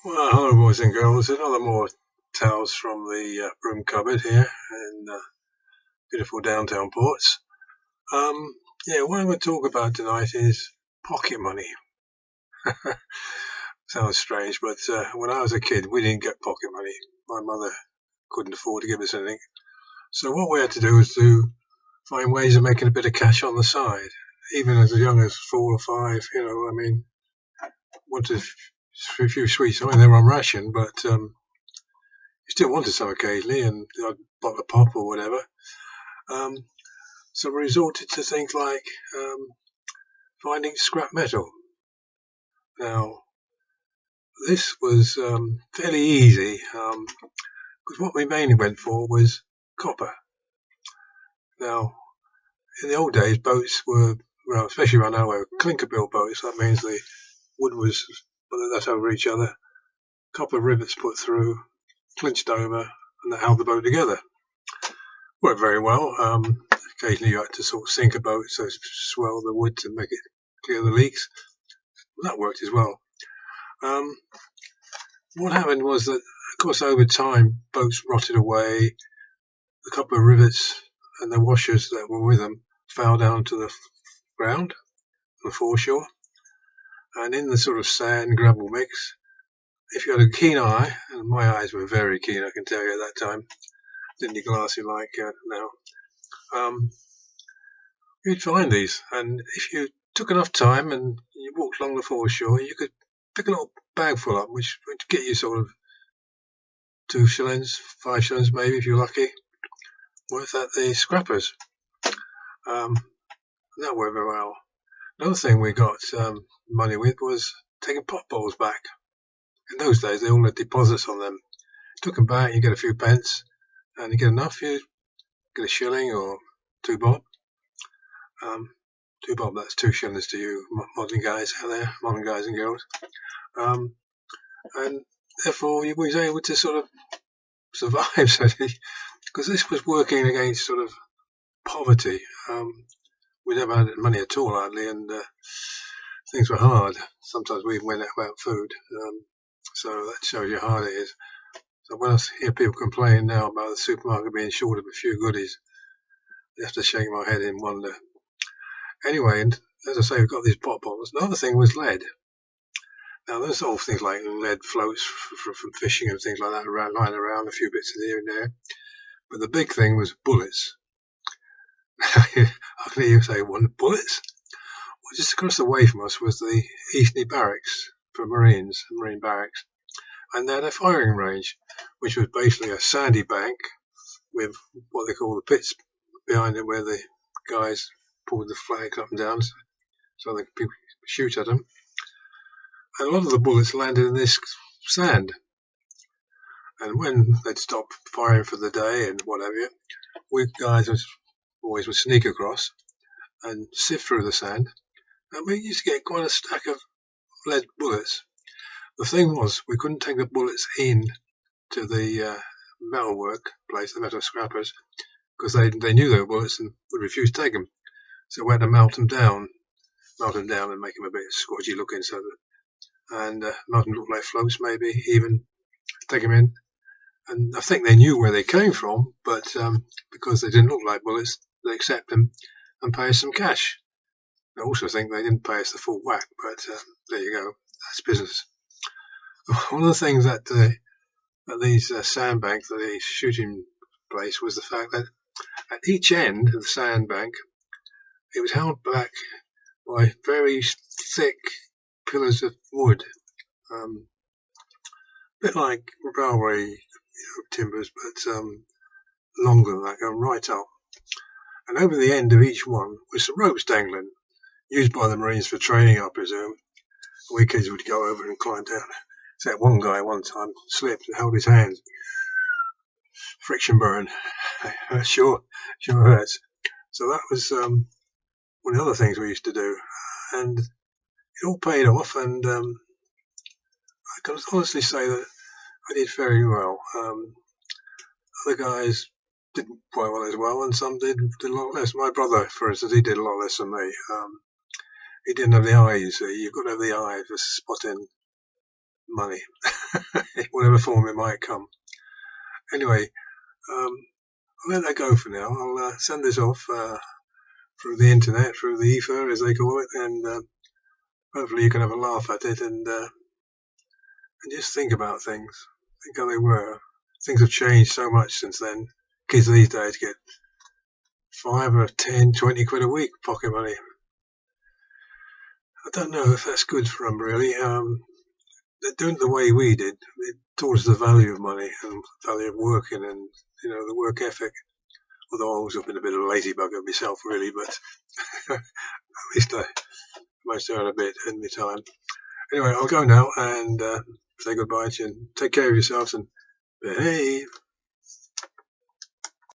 Well, hello, boys and girls. Another more tales from the broom cupboard here in beautiful downtown Ports. Um, yeah, what I'm going to talk about tonight is pocket money. Sounds strange, but when I was a kid, we didn't get pocket money. My mother couldn't afford to give us anything. So what we had to do was to find ways of making a bit of cash on the side, even as young as 4 or 5. I mean, wanted a few sweets. I mean, they were on ration, but you still wanted some occasionally, and I'd bought a pop or whatever. Um, so we resorted to things like finding scrap metal. Now, this was fairly easy because what we mainly went for was copper. Now, in the old days, boats were, well, especially around our way, clinker built boats. That means the wood was that's over each other, copper rivets put through, clinched over, and that held the boat together. Worked very well. Occasionally, you had to sort of sink a boat so swell the wood to make it clear the leaks. That worked as well. Um, what happened was that, of course, over time, boats rotted away. A couple of rivets and the washers that were with them fell down to the ground, the foreshore, and in the sort of sand gravel mix, if you had a keen eye, and my eyes were very keen, I can tell you at that time, didn't need glasses like now, um, you'd find these. And if you took enough time and you walked along the foreshore, you could pick a little bag full up, which would get you sort of 2 shillings, 5 shillings maybe if you're lucky, worth at the scrappers. Um, that worked very well. Another thing we got money with was taking pot bowls back. In those days, they all had deposits on them. Took them back, you get a few pence, and you get enough, you get a shilling or 2 bob. 2 bob, that's 2 shillings to you modern guys out there, modern guys and girls. And therefore, we was able to sort of survive, so because this was working against sort of poverty. We never had money at all, hardly, and things were hard. Sometimes we even went out without food. So that shows you how hard it is. So when I hear people complain now about the supermarket being short of a few goodies, I have to shake my head in wonder. Anyway, and as I say, we've got these pot bottles. Another thing was lead. Now, there's all things like lead floats from fishing and things like that lying around, a few bits in here and there. But the big thing was bullets. I can hear you say, bullets? Well, just across the way from us was the Eastney Barracks for Marines, Marine Barracks. And they had a firing range, which was basically a sandy bank with what they call the pits behind it, where the guys pulled the flags up and down so that people shoot at them. And a lot of the bullets landed in this sand. And when they'd stop firing for the day and whatever, we guys always would sneak across and sift through the sand. And we used to get quite a stack of lead bullets. The thing was, we couldn't take the bullets in to the metalwork place, the metal scrappers, because they knew they were bullets and would refuse to take them. So we had to melt them down and make them a bit squodgy looking, and melt them look like floats, maybe even take them in. And I think they knew where they came from, but because they didn't look like bullets, they accept them and pay us some cash. I also think they didn't pay us the full whack, but there you go. That's business. One of the things that at these sandbanks, at the shooting place, was the fact that at each end of the sandbank, it was held back by very thick pillars of wood, a bit like railway timbers, but longer than that, going right up. And over the end of each one was some ropes dangling, used by the Marines for training, I presume. We kids would go over and climb down. So one guy one time slipped and held his hands. Friction burn. sure hurts. So that was one of the other things we used to do. And it all paid off, and I can honestly say that I did very well. Other guys didn't quite well as well, and some did a lot less. My brother, for instance, he did a lot less than me. He didn't have the eye, you see. You've got to have the eye for spotting money, whatever form it might come. Anyway, I'll let that go for now. I'll send this off through the internet, through the ether, as they call it, and hopefully you can have a laugh at it and just think about things. Think how they were. Things have changed so much since then. Kids these days get 5 or 10, 20 quid a week pocket money. I don't know if that's good for them, really. They're doing it the way we did. It taught us the value of money and the value of working and, the work ethic. Although I've always been a bit of a lazy bugger myself, really, but at least I managed to earn a bit in my time. Anyway, I'll go now and say goodbye to you and take care of yourselves and behave.